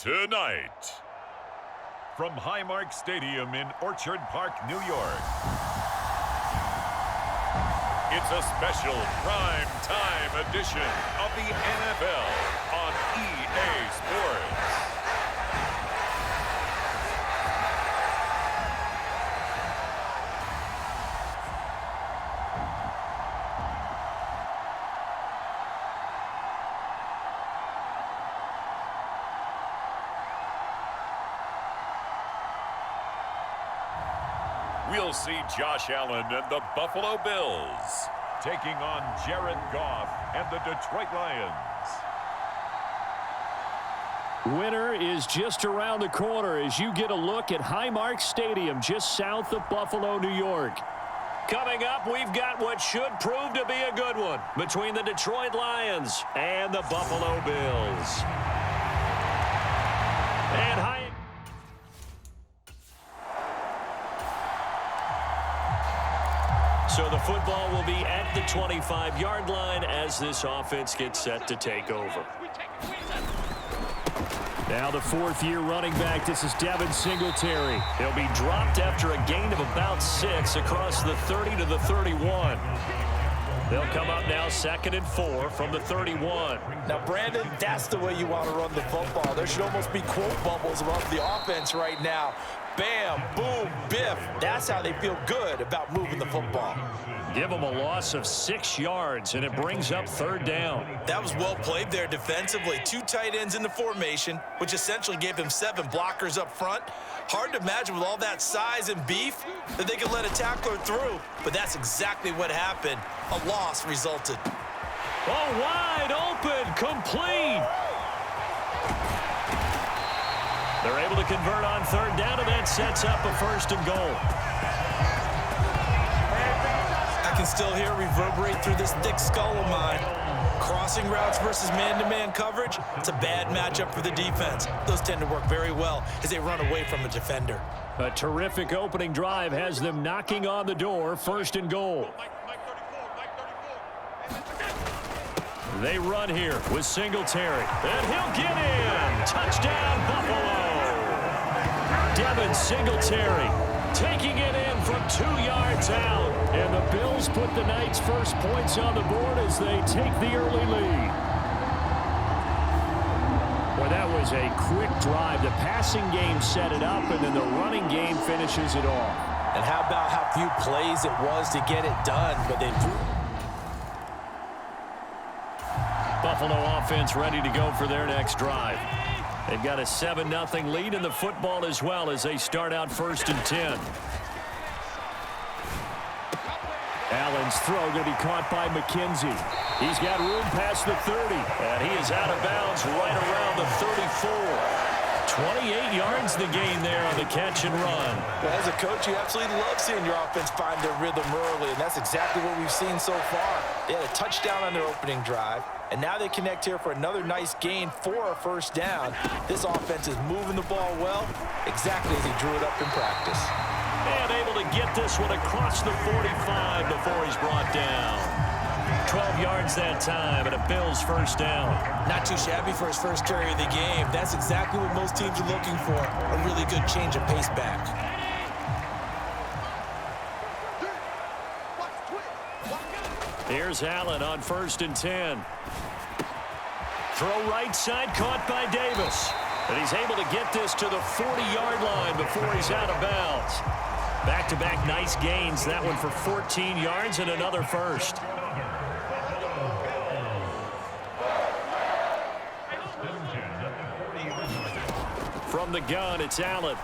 Tonight, from Highmark Stadium in Orchard Park, New York, it's a special prime time edition of the NFL on EA Sports. We'll see Josh Allen and the Buffalo Bills taking on Jared Goff and the Detroit Lions. Winter is just around the corner as you get a look at Highmark Stadium just south of Buffalo, New York. Coming up, we've got what should prove to be a good one between the Detroit Lions and the Buffalo Bills. And so the football will be at the 25-yard line as this offense gets set to take over. Now the fourth-year running back, this is Devin Singletary. He'll be dropped after a gain of about 6 across the 30 to the 31. They'll come up now 2nd and 4 from the 31. Now, Brandon, that's the way you want to run the football. There should almost be quote bubbles about the offense right now. Bam, boom, biff. That's how they feel good about moving the football. Give them a loss of 6 yards, and it brings up 3rd down. That was well played there defensively. 2 tight ends in the formation, which essentially gave him 7 blockers up front. Hard to imagine with all that size and beef that they could let a tackler through, but that's exactly what happened. A loss resulted. Oh, wide open, complete. They're able to convert on 3rd down, and that sets up a 1st and goal. I can still hear it reverberate through this thick skull of mine. Crossing routes versus man-to-man coverage, it's a bad matchup for the defense. Those tend to work very well as they run away from a defender. A terrific opening drive has them knocking on the door, 1st and goal. They run here with Singletary, and he'll get in. Touchdown, Buffalo. Devin Singletary taking it in from 2 yards out. And the Bills put the night's first points on the board as they take the early lead. Well, that was a quick drive. The passing game set it up, and then the running game finishes it off. And how about how few plays it was to get it done, but they threw. Buffalo offense ready to go for their next drive. They've got a 7-0 lead in the football as well as they start out 1st and 10. Allen's throw going to be caught by McKenzie. He's got room past the 30, and he is out of bounds right around the 34. 28 yards the gain there on the catch and run. Well, as a coach, you absolutely love seeing your offense find their rhythm early, and that's exactly what we've seen so far. They had a touchdown on their opening drive, and now they connect here for another nice gain for a 1st down. This offense is moving the ball well, exactly as he drew it up in practice. And able to get this one across the 45 before he's brought down. 12 yards that time, and a Bills 1st down. Not too shabby for his first carry of the game. That's exactly what most teams are looking for, a really good change of pace back. Here's Allen on 1st and 10. Throw right side, caught by Davis. And he's able to get this to the 40-yard line before he's out of bounds. Back-to-back nice gains. That one for 14 yards and another 1st. From the gun, it's Allen.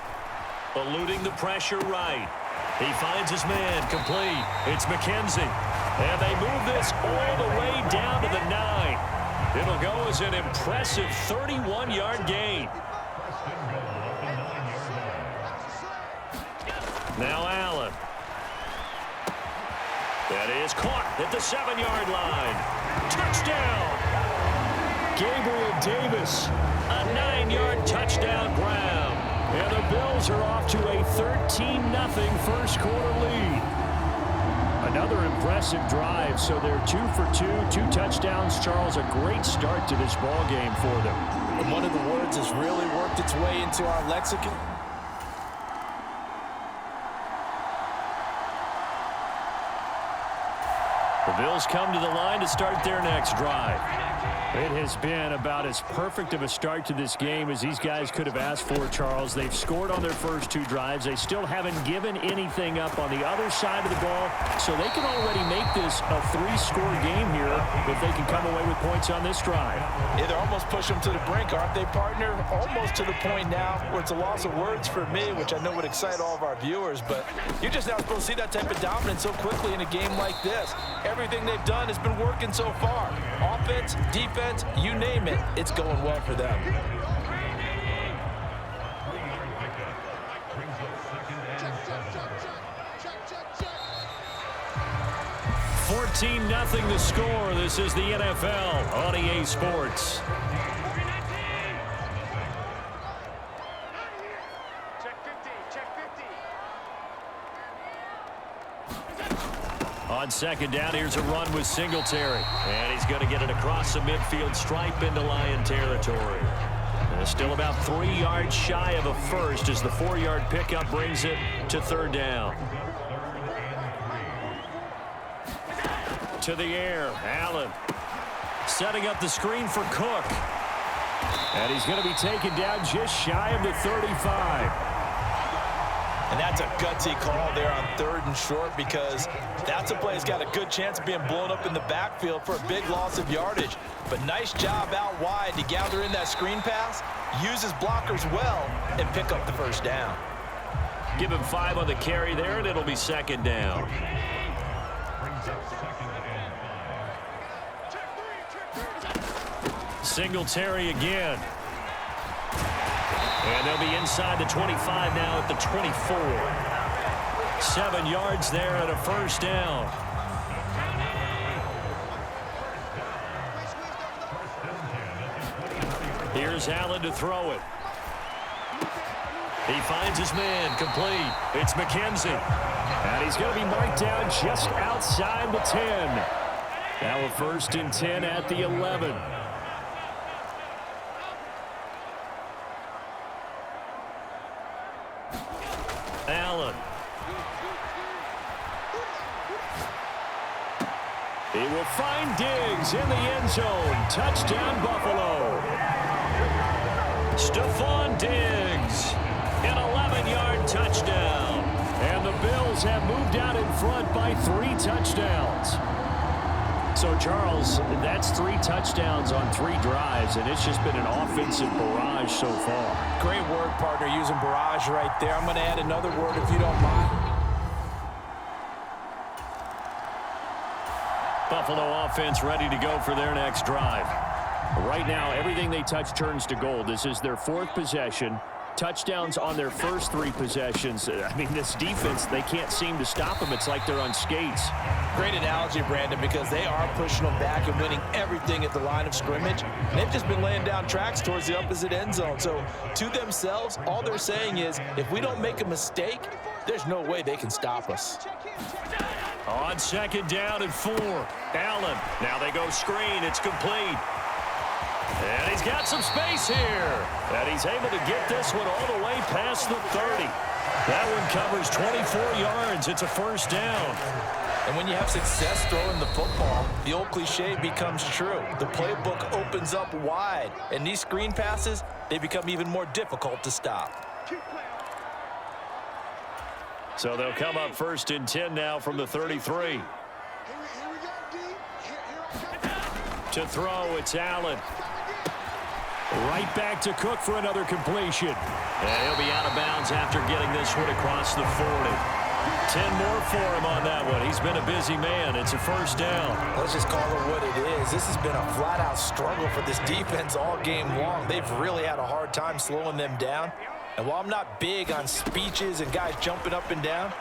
Eluding the pressure right. He finds his man complete. It's McKenzie. And they move this all the way down to the 9. It'll go as an impressive 31-yard gain. Now Allen. That is caught at the 7-yard line. Touchdown! Gabriel Davis, a 9-yard touchdown grab. And the Bills are off to a 13-0 first quarter lead. Another impressive drive, so they're 2 for 2 touchdowns. Charles, a great start to this ball game for them. And one of the words has really worked its way into our lexicon. The Bills come to the line to start their next drive. It has been about as perfect of a start to this game as these guys could have asked for, Charles. They've scored on their first 2 drives. They still haven't given anything up on the other side of the ball, so they can already make this a 3-score game here if they can come away with points on this drive. Yeah, they're almost pushing them to the brink, aren't they, partner? Almost to the point now where it's a loss of words for me, which I know would excite all of our viewers, but you're just not supposed to see that type of dominance so quickly in a game like this. Everything they've done has been working so far. Offense, defense, you name it, it's going well for them. $14-0 the score. This is the NFL on EA Sports. On second down, here's a run with Singletary. And he's going to get it across the midfield stripe into Lion territory. And still about 3 yards shy of a first as the 4-yard pickup brings it to third down. To the air, Allen. Setting up the screen for Cook. And he's going to be taken down just shy of the 35. And that's a gutsy call there on 3rd and short because that's a play that's got a good chance of being blown up in the backfield for a big loss of yardage. But nice job out wide to gather in that screen pass, use his blockers well, and pick up the first down. Give him 5 on the carry there, and it'll be second down. Singletary again. And they'll be inside the 25 now at the 24. 7 yards there and a first down. Here's Allen to throw it. He finds his man, complete. It's McKenzie. And he's going to be marked down just outside the 10. Now a 1st and 10 at the 11. Allen. He will find Diggs in the end zone. Touchdown, Buffalo. Stephon Diggs, an 11-yard touchdown. And the Bills have moved out in front by 3 touchdowns. So, Charles, that's 3 touchdowns on 3 drives, and it's just been an offensive barrage so far. Great word, partner, using barrage right there. I'm going to add another word if you don't mind. Buffalo offense ready to go for their next drive. Right now, everything they touch turns to gold. This is their 4th possession. Touchdowns on their first 3 possessions. I mean, this defense, they can't seem to stop them. It's like they're on skates. Great analogy, Brandon, because they are pushing them back and winning everything at the line of scrimmage. They've just been laying down tracks towards the opposite end zone. So, to themselves, all they're saying is, if we don't make a mistake, there's no way they can stop us. On second down and 4, Allen. Now they go screen. It's complete. And he's got some space here. And he's able to get this one all the way past the 30. That one covers 24 yards. It's a first down. And when you have success throwing the football, the old cliche becomes true. The playbook opens up wide. And these screen passes, they become even more difficult to stop. So they'll come up 1st and 10 now from the 33. To throw, it's Allen. Right back to Cook for another completion. And he'll be out of bounds after getting this one across the 40. 10 more for him on that one. He's been a busy man. It's a first down. Let's just call it what it is. This has been a flat-out struggle for this defense all game long. They've really had a hard time slowing them down. And while I'm not big on speeches and guys jumping up and down,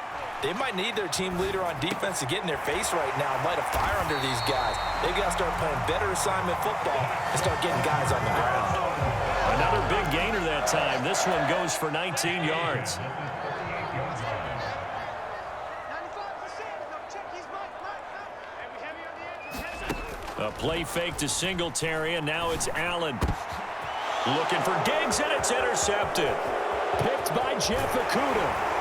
they might need their team leader on defense to get in their face right now and light a fire under these guys. They've got to start playing better assignment football and start getting guys on the ground. Another big gainer that time. This one goes for 19 yards. A play fake to Singletary, and now it's Allen. Looking for Diggs, and it's intercepted. Picked by Jeff Okudah.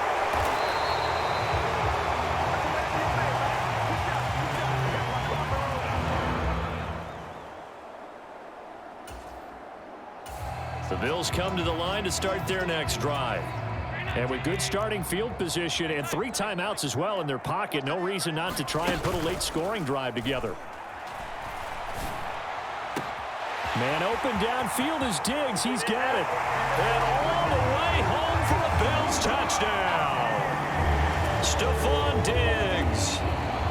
The Bills come to the line to start their next drive. And with good starting field position and 3 timeouts as well in their pocket, no reason not to try and put a late scoring drive together. Man open downfield is Diggs. He's got it. And all the way home for a Bills touchdown. Stephon Diggs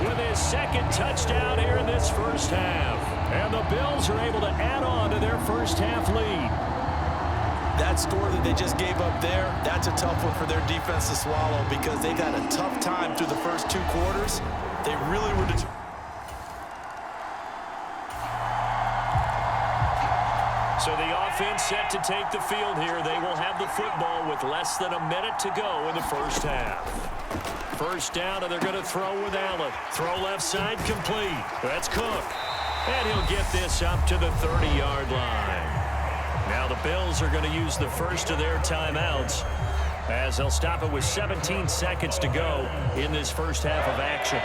with his second touchdown here in this first half. And the Bills are able to add on to their first half lead. That score that they just gave up there, that's a tough one for their defense to swallow because they got a tough time through the first 2 quarters. They really were determined. So the offense set to take the field here. They will have the football with less than a minute to go in the first half. First down, and they're going to throw with Allen. Throw left side complete. That's Cook. And he'll get this up to the 30-yard line. Now the Bills are going to use the first of their timeouts as they'll stop it with 17 seconds to go in this first half of action.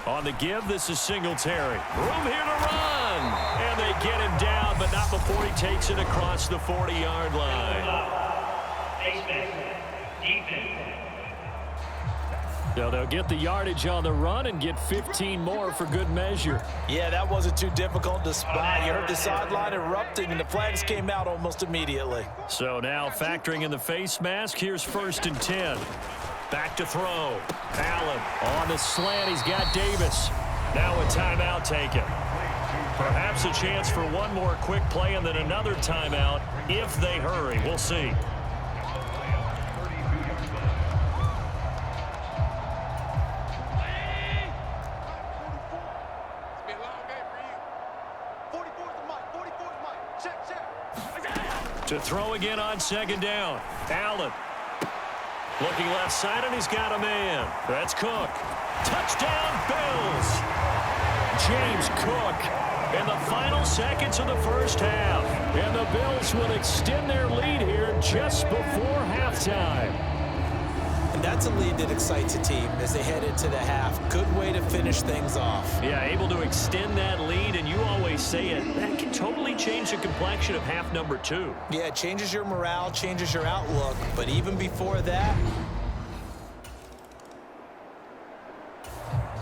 On the give, this is Singletary. Room here to run. And they get him down, but not before he takes it across the 40-yard line. So they'll get the yardage on the run and get 15 more for good measure. Yeah, that wasn't too difficult to spot. You heard the sideline erupting, and the flags came out almost immediately. So now factoring in the face mask, here's 1st and 10. Back to throw. Allen on the slant. He's got Davis. Now a timeout taken. Perhaps a chance for one more quick play and then another timeout if they hurry. We'll see. To throw again on 2nd down. Allen. Looking left side, and he's got a man. That's Cook. Touchdown, Bills. James Cook in the final seconds of the first half. And the Bills will extend their lead here just before halftime. And that's a lead that excites a team as they head into the half. Good way to finish things off. Yeah, able to extend that lead, and you always say it, that can totally change the complexion of half number 2. Yeah, it changes your morale, changes your outlook, but even before that...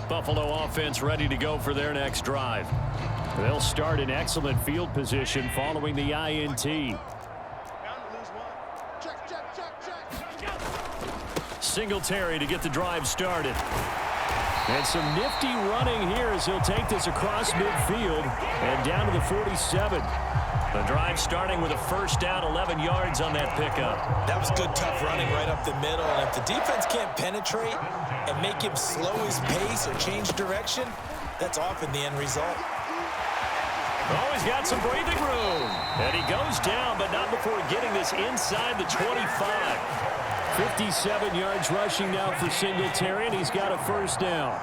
Buffalo offense ready to go for their next drive. They'll start in excellent field position following the INT. Singletary to get the drive started. And some nifty running here as he'll take this across midfield and down to the 47. The drive starting with a first down, 11 yards on that pickup. That was good, tough running right up the middle. And if the defense can't penetrate and make him slow his pace or change direction, that's often the end result. Oh, he's got some breathing room. And he goes down, but not before getting this inside the 25. 57 yards rushing now for Singletary, and he's got a first down.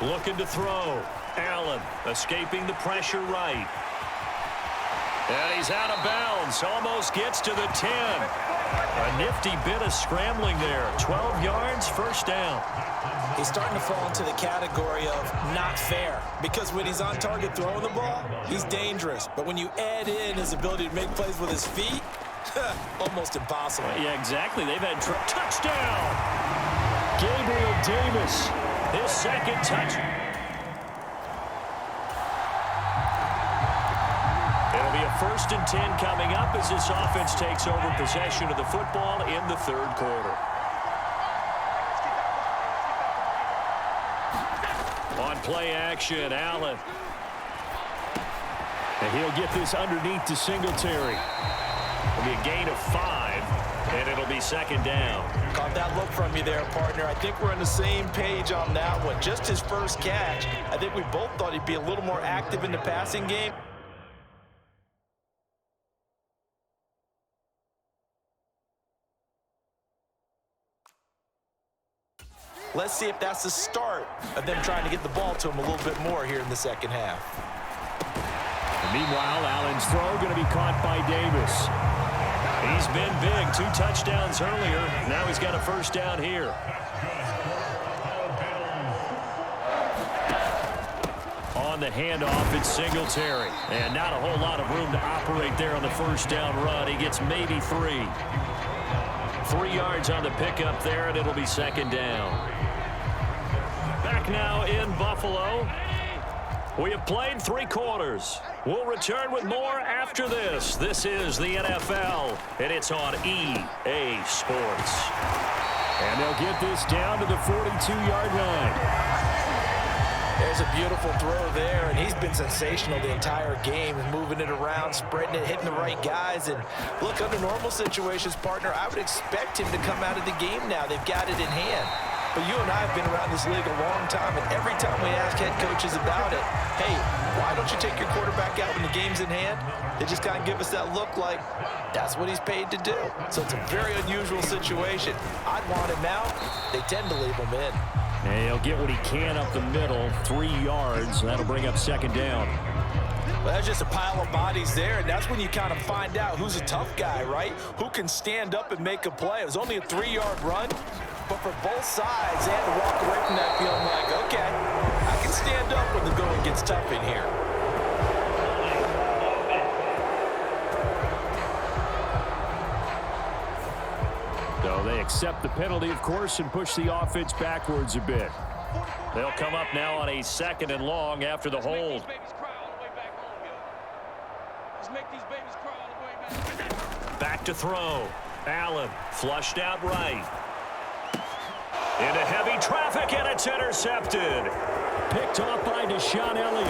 Looking to throw. Allen escaping the pressure right. And he's out of bounds. Almost gets to the 10. A nifty bit of scrambling there. 12 yards, first down. He's starting to fall into the category of not fair because when he's on target throwing the ball, he's dangerous. But when you add in his ability to make plays with his feet, almost impossible. Yeah, exactly. They've had touchdown. Gabriel Davis, his second touch. It'll be a 1st and 10 coming up as this offense takes over possession of the football in the 3rd quarter. On play action, Allen. And he'll get this underneath to Singletary. It'll be a gain of 5, and it'll be second down. Caught that look from you there, partner. I think we're on the same page on that one. Just his first catch. I think we both thought he'd be a little more active in the passing game. Let's see if that's the start of them trying to get the ball to him a little bit more here in the second half. And meanwhile, Allen's throw going to be caught by Davis. He's been big. 2 touchdowns earlier. Now he's got a first down here. On the handoff, it's Singletary. And not a whole lot of room to operate there on the first down run. He gets maybe 3. 3 yards on the pickup there, and it'll be second down. Back now in Buffalo. We have played 3 quarters. We'll return with more after this. This is the NFL, and it's on EA Sports. And they'll get this down to the 42-yard line. There's a beautiful throw there, and he's been sensational the entire game, moving it around, spreading it, hitting the right guys. And look, under normal situations, partner, I would expect him to come out of the game now. They've got it in hand. But you and I have been around this league a long time, and every time we ask head coaches about it, hey, why don't you take your quarterback out when the game's in hand? They just kind of give us that look like that's what he's paid to do. So it's a very unusual situation. I'd want him out. They tend to leave him in. And he'll get what he can up the middle, 3 yards. That'll bring up second down. Well, that's just a pile of bodies there, and that's when you kind of find out who's a tough guy, right? Who can stand up and make a play. It was only a 3-yard run, but for both sides, they had to walk away from that feeling like, okay, I can stand up when the going gets tough in here. So they accept the penalty, of course, and push the offense backwards a bit. They'll come up now on a 2nd and long after the hold. Back to throw. Allen flushed out right. Into heavy traffic, and it's intercepted. Picked off by Deshaun Elliott.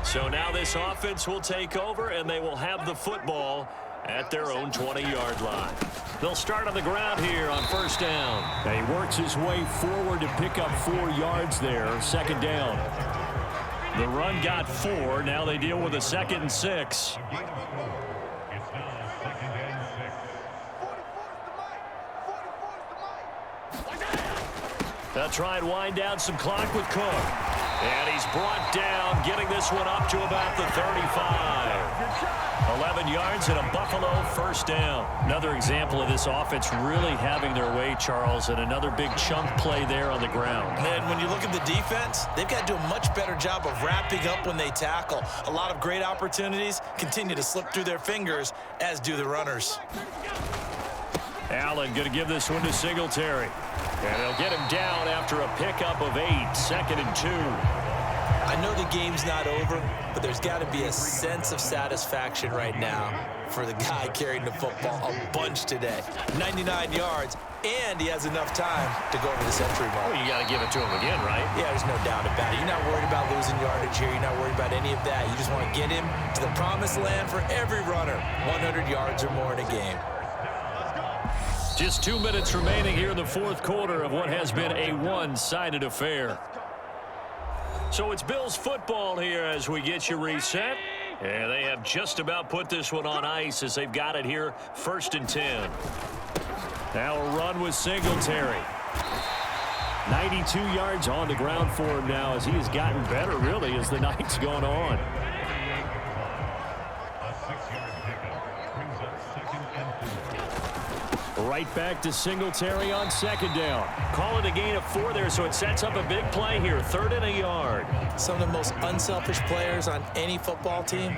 So now this offense will take over, and they will have the football at their own 20-yard line. They'll start on the ground here on first down. And he works his way forward to pick up 4 yards there, second down. The run got 4. Now they deal with a 2nd and 6. They'll try and wind down some clock with Cook. And he's brought down, getting this one up to about the 35. 11 yards and a Buffalo first down. Another example of this offense really having their way, Charles, and another big chunk play there on the ground. And when you look at the defense, they've got to do a much better job of wrapping up when they tackle. A lot of great opportunities continue to slip through their fingers, as do the runners. Allen going to give this one to Singletary. And they'll get him down after a pickup of 8, 2nd and 2. I know the game's not over, but there's got to be a sense of satisfaction right now for the guy carrying the football a bunch today. 99 yards, and he has enough time to go over the century mark. Well, you got to give it to him again, right? Yeah, there's no doubt about it. You're not worried about losing yardage here. You're not worried about any of that. You just want to get him to the promised land for every runner. 100 yards or more in a game. Just 2 minutes remaining here in the 4th quarter of what has been a one-sided affair. So it's Bills football here as we get you reset. And they have just about put this one on ice as they've got it here, 1st and 10. Now a run with Singletary. 92 yards on the ground for him now as he has gotten better, really, as the night's gone on. Right back to Singletary on 2nd down. Call it a gain of 4 there, so it sets up a big play here, 3rd and a yard. Some of the most unselfish players on any football team,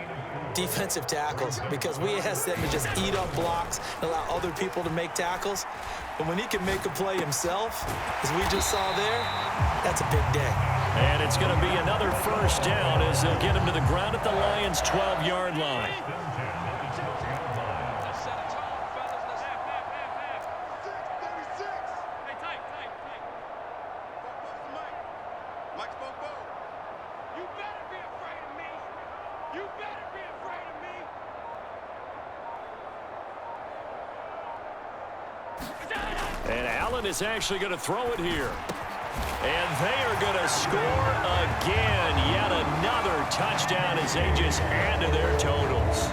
defensive tackles, because we ask them to just eat up blocks and allow other people to make tackles. But when he can make a play himself, as we just saw there, that's a big day. And it's going to be another first down as they'll get him to the ground at the Lions' 12-yard line. And Allen is actually going to throw it here. And they are going to score again. Yet another touchdown as they just add to their totals.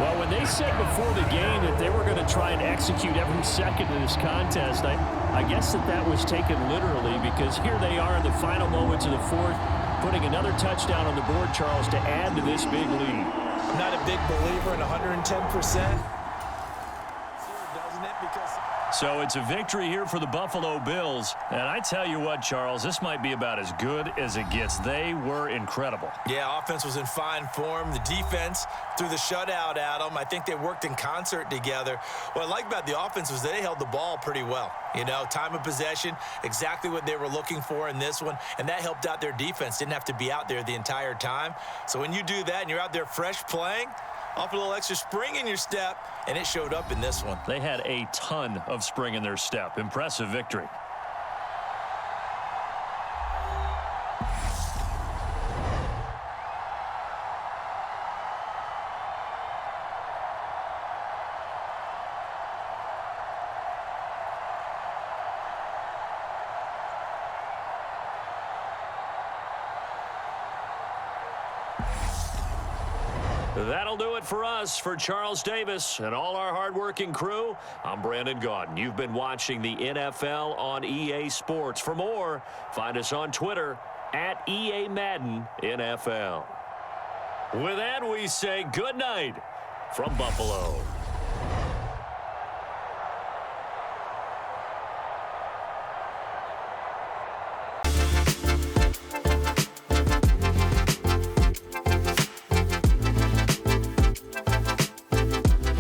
Well, when they said before the game that they were going to try and execute every second of this contest, I guess that was taken literally, because here they are in the final moments of the fourth, putting another touchdown on the board, Charles, to add to this big lead. Not a big believer in 110%. So it's a victory here for the Buffalo Bills. And I tell you what, Charles, this might be about as good as it gets. They were incredible. Yeah, offense was in fine form. The defense threw the shutout at them. I think they worked in concert together. What I like about the offense was they held the ball pretty well. You know, time of possession, exactly what they were looking for in this one. And that helped out their defense. Didn't have to be out there the entire time. So when you do that and you're out there fresh playing, off a little extra spring in your step, and it showed up in this one. They had a ton of spring in their step. Impressive victory. That'll do it for us. For Charles Davis and all our hardworking crew, I'm Brandon Gaudin. You've been watching the NFL on EA Sports. For more, find us on Twitter at EA Madden NFL. With that, we say good night from Buffalo.